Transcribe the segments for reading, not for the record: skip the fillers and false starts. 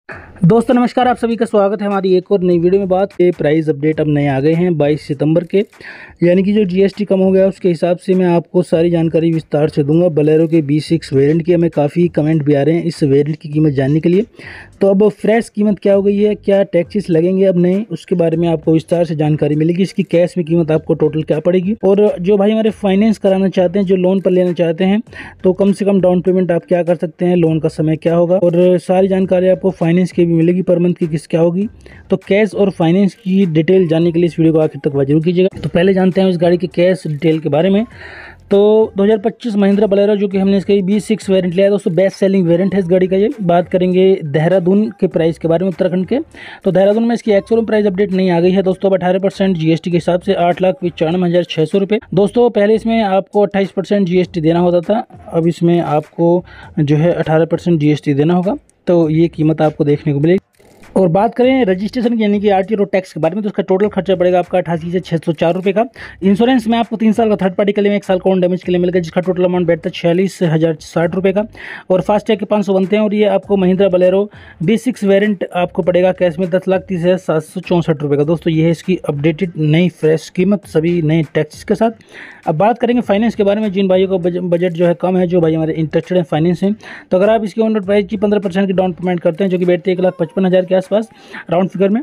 दोस्तों नमस्कार, आप सभी का स्वागत है हमारी एक और नई वीडियो में। बात के प्राइस अपडेट अब नए आ गए हैं 22 सितंबर के, यानी कि जो जीएसटी कम हो गया उसके हिसाब से मैं आपको सारी जानकारी विस्तार से दूंगा। बोलेरो के B6 वेरिएंट की हमें काफ़ी कमेंट भी आ रहे हैं इस वेरिएंट की कीमत जानने के लिए। तो अब फ्रेश कीमत क्या हो गई है, क्या टैक्सेस लगेंगे अब नए, उसके बारे में आपको विस्तार से जानकारी मिलेगी। इसकी कैश में कीमत आपको टोटल क्या पड़ेगी, और जो भाई हमारे फाइनेंस कराना चाहते हैं, जो लोन पर लेना चाहते हैं, तो कम से कम डाउन पेमेंट आप क्या कर सकते हैं, लोन का समय क्या होगा, और सारी जानकारी आपको फाइनेंस की भी मिलेगी, पर मंथ की किस क्या होगी। तो कैश और फाइनेंस की डिटेल जानने के लिए इस वीडियो को आखिर तक जरूर कीजिएगा। तो पहले जानते हैं इस गाड़ी के कैश डिटेल के बारे में। तो 2025 महिंद्रा बोलेरो, जो कि हमने इसका B6 वेरिएंट लिया है दोस्तों, बेस्ट सेलिंग वेरिएंट है इस गाड़ी का। ये बात करेंगे देहरादून के प्राइस के बारे में, उत्तराखंड के। तो देहरादून में इसकी एक्स-शोरूम प्राइस अपडेट नहीं आ गई है दोस्तों। अब 18% जीएसटी के हिसाब से 8,95,600 रुपये दोस्तों। पहले इसमें आपको 28% जीएसटी देना होता था, अब इसमें आपको जो है 18% जीएसटी देना होगा। तो ये कीमत आपको देखने को मिलेगी। और बात करें रजिस्ट्रेशन यानी कि आरटीओ टैक्स के बारे में, तो उसका टोटल खर्चा पड़ेगा आपका 88 से 604 रुपये का। इंश्योरेंस में आपको 3 साल का थर्ड पार्टी के लिए 1 साल का ओन डैमेज के लिए मिलेगा, जिसका टोटल अमाउंट बैठता है 46,060 रुपये का। और फास्टैग के 500 बनते हैं। और ये आपको महिंद्रा बोलेरो B6 वेरिएंट आपको पड़ेगा कैश में 10,30,764 रुपये का दोस्तों। ये है इसकी अपडेटेड नई फ्रेश कीमत सभी नए टैक्सेस के साथ। अब बात करेंगे फाइनेंस के बारे में। जिन भाइयों का बजट जो है कम है, जो भाई हमारे इंटरेस्टेड हैं फाइनेंस हैं, तो अगर आप इसकी ऑन रोड प्राइस की 15% की डाउन पेमेंट करते हैं, जो कि बैठती है 1,55,000 के आसपास राउंड फिगर में,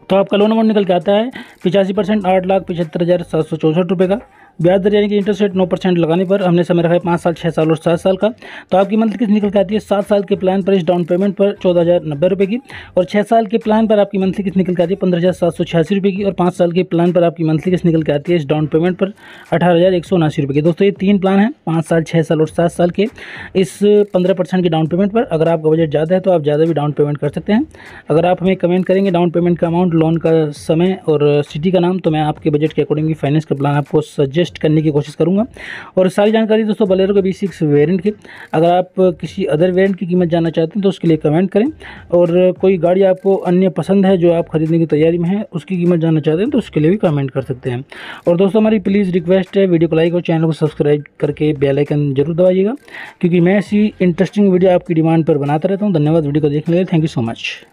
तो आपका लोन अमाउंट निकल के आता है 85%, 8,75,764 रुपये का। ब्याज दर यानी कि इंटरेस्ट रेट 9% लगाने पर हमने समय रखा है 5 साल, 6 साल और 7 साल का। तो आपकी मंथली किस्त निकल के आती है 7 साल के प्लान पर इस डाउन पेमेंट पर 14,090 रुपये की, और 6 साल के प्लान पर आपकी मंथली किस्त निकल के आती है 15,786 रुपये की, और 5 साल के प्लान पर आपकी मंथली किस्त निकल के आती है इस डाउन पेमेंट पर 18,179 रुपये की। दोस्तों ये 3 प्लान हैं, 5 साल, 6 साल और 7 साल के, इस 15% की डाउन पेमेंट पर। अगर आपका बजट ज़्यादा है तो आप ज़्यादा भी डाउन पेमेंट कर सकते हैं। अगर आप हमें कमेंट करेंगे डाउन पेमेंट का अमाउंट, लोन का समय और सिटी का नाम, तो मैं आपके बजट के अकॉर्डिंग फाइनेंस का प्लान आपको सजेस्ट करने की कोशिश करूंगा। और सारी जानकारी दोस्तों बोलेरो के B6 वेरिएंट की। अगर आप किसी अदर वेरिएंट की कीमत जानना चाहते हैं तो उसके लिए कमेंट करें। और कोई गाड़ी आपको अन्य पसंद है जो आप खरीदने की तैयारी में है, उसकी कीमत जानना चाहते हैं तो उसके लिए भी कमेंट कर सकते हैं। और दोस्तों हमारी प्लीज़ रिक्वेस्ट है, वीडियो को लाइक और चैनल को सब्सक्राइब करके बेल आइकन जरूर दबाइएगा, क्योंकि मैं ऐसी इंटरेस्टिंग वीडियो आपकी डिमांड पर बनाता रहता हूँ। धन्यवाद वीडियो को देखने के लिए, थैंक यू सो मच।